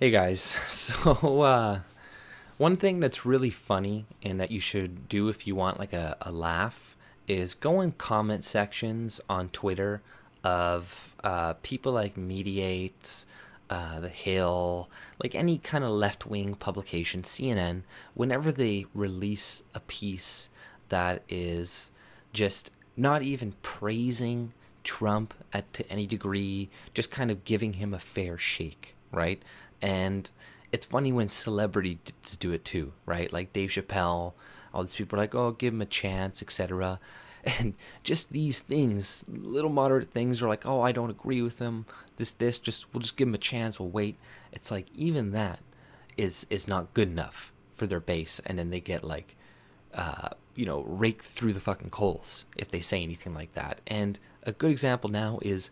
Hey guys, one thing that's really funny and that you should do if you want like a laugh is go in comment sections on Twitter of people like Mediate, The Hill, like any kind of left wing publication, CNN, whenever they release a piece that is just not even praising Trump to any degree, just kind of giving him a fair shake, right? And it's funny when celebrities do it too, right? Like Dave Chappelle, all these people are like, oh, give him a chance, etc. And just these things, little moderate things, are like, oh, I don't agree with him. Just we'll just give him a chance. We'll wait. It's like even that is not good enough for their base, and then they get like, raked through the fucking coals if they say anything like that. And a good example now is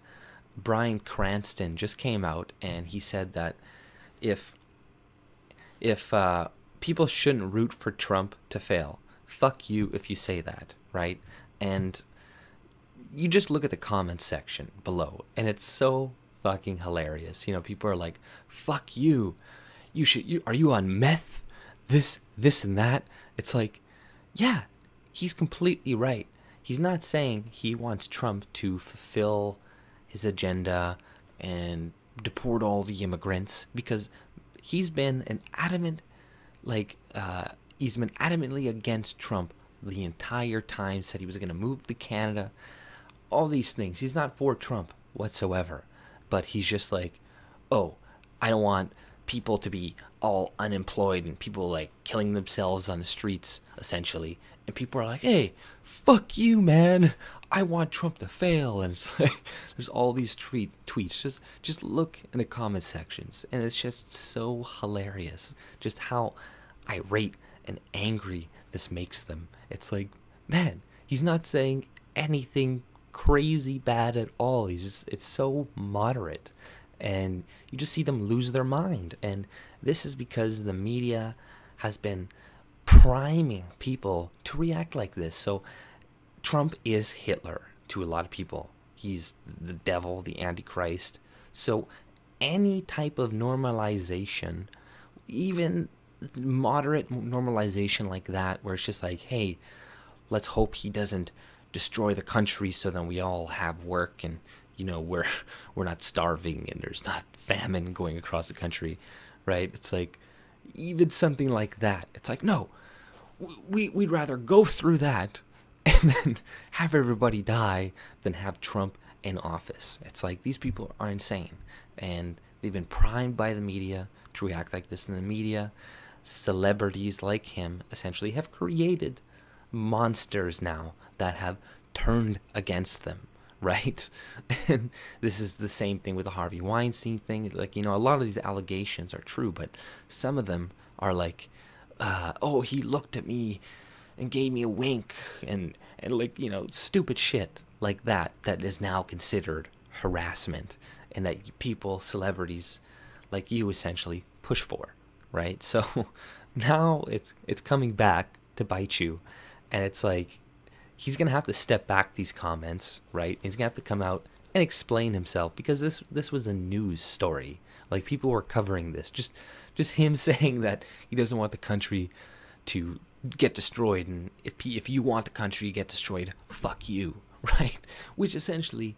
Bryan Cranston just came out and he said that if people shouldn't root for Trump to fail, fuck you if you say that, right? And you just look at the comments section below, and it's so fucking hilarious. You know, people are like, "Fuck you! Are you on meth? This, and that." It's like, yeah, he's completely right. He's not saying he wants Trump to fulfill his agenda and deport all the immigrants, because he's been an adamant, he's been adamantly against Trump the entire time. Said he was going to move to Canada, all these things. He's not for Trump whatsoever, but he's just like, oh, I don't want people to be all unemployed and people like killing themselves on the streets, essentially. And people are like, hey, fuck you, man. I want Trump to fail. And it's like, there's all these tweets. Just look in the comment sections. And it's just so hilarious just how irate and angry this makes them. It's like, man, he's not saying anything crazy bad at all. It's so moderate. And you just see them lose their mind. And this is because the media has been priming people to react like this. So Trump is Hitler to a lot of people. He's the devil, the Antichrist. So any type of normalization, even moderate normalization like that, where it's just like, hey, let's hope he doesn't destroy the country so then we all have work and we're not starving and there's not famine going across the country, right? It's like even something like that. It's like, no, we'd rather go through that and then have everybody die than have Trump in office. It's like these people are insane, and they've been primed by the media to react like this. In the media, celebrities like him essentially have created monsters now that have turned against them, right? And this is the same thing with the Harvey Weinstein thing. Like, a lot of these allegations are true, but some of them are like, oh, he looked at me and gave me a wink, and like, stupid shit like that is now considered harassment, and that people, celebrities like you, essentially push for, right? So now it's coming back to bite you, and it's like he's gonna have to step back these comments, right? He's gonna have to come out and explain himself, because this was a news story. Like, people were covering this, just him saying that he doesn't want the country to get destroyed, and if you want the country to get destroyed, fuck you, right? Which essentially,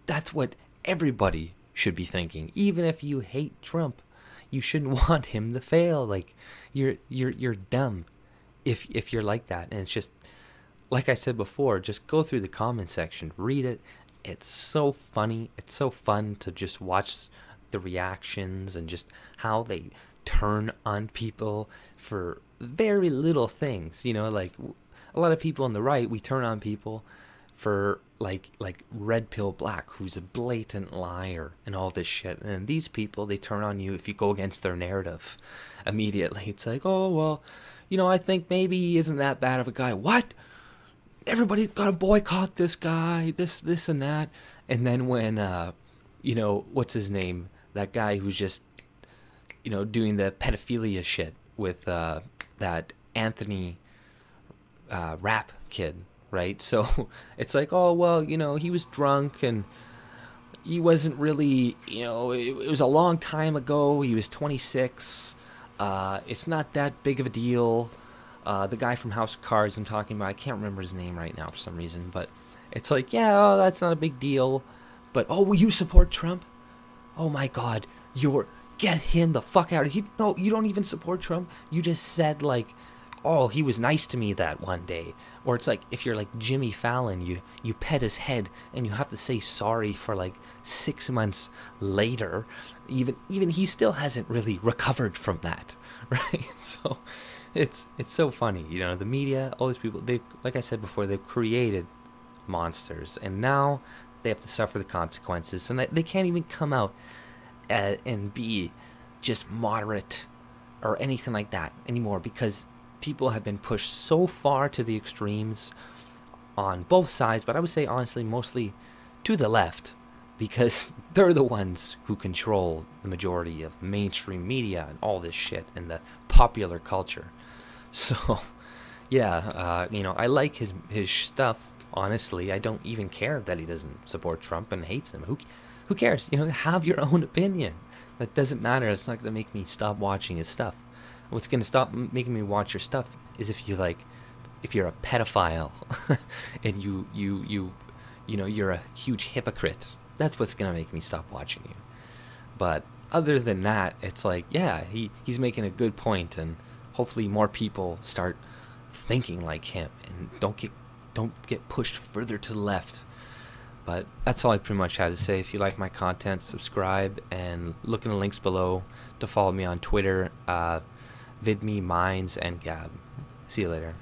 that's what everybody should be thinking. Even if you hate Trump, you shouldn't want him to fail. Like, you're dumb if you're like that. And it's just, like I said before, just go through the comment section, read it. It's so funny. It's so fun to just watch the reactions and just how they turn on people for very little things. Like a lot of people on the right, we turn on people for like Red Pill Black, who's a blatant liar and all this shit. And these people, they turn on you if you go against their narrative immediately. It's like, oh, well, I think maybe he isn't that bad of a guy. What? Everybody gotta boycott this guy, this and that. And then when what's his name, that guy who's just doing the pedophilia shit with that Anthony rap kid, right? So it's like, oh, well, he was drunk and he wasn't really, you know, it was a long time ago. He was 26. It's not that big of a deal. The guy from House of Cards I'm talking about, I can't remember his name right now for some reason, but it's like, yeah, oh, that's not a big deal. But, oh, will you support Trump? Oh my God, get him the fuck out of here. No, you don't even support Trump. You just said, like, oh, he was nice to me that one day. Or it's like, if you're like Jimmy Fallon, you pet his head and you have to say sorry for like 6 months later. Even he still hasn't really recovered from that, right? So it's so funny, you know, the media, all these people, they, like I said before, they've created monsters, and now they have to suffer the consequences, and they can't even come out and be just moderate or anything like that anymore, because people have been pushed so far to the extremes on both sides, but I would say honestly mostly to the left, because they're the ones who control the majority of the mainstream media and all this shit and the popular culture. So yeah, you know, I like his stuff. Honestly, I don't even care that he doesn't support Trump and hates him. Who cares? You know, have your own opinion. That doesn't matter. It's not going to make me stop watching his stuff. What's going to stop making me watch your stuff is if you're a pedophile and you know, you're a huge hypocrite. That's what's going to make me stop watching you. But other than that, it's like, yeah, he's making a good point, and hopefully more people start thinking like him and don't get pushed further to the left. But that's all I pretty much had to say. If you like my content, subscribe and look in the links below to follow me on Twitter, VidMe, Minds, and Gab. See you later.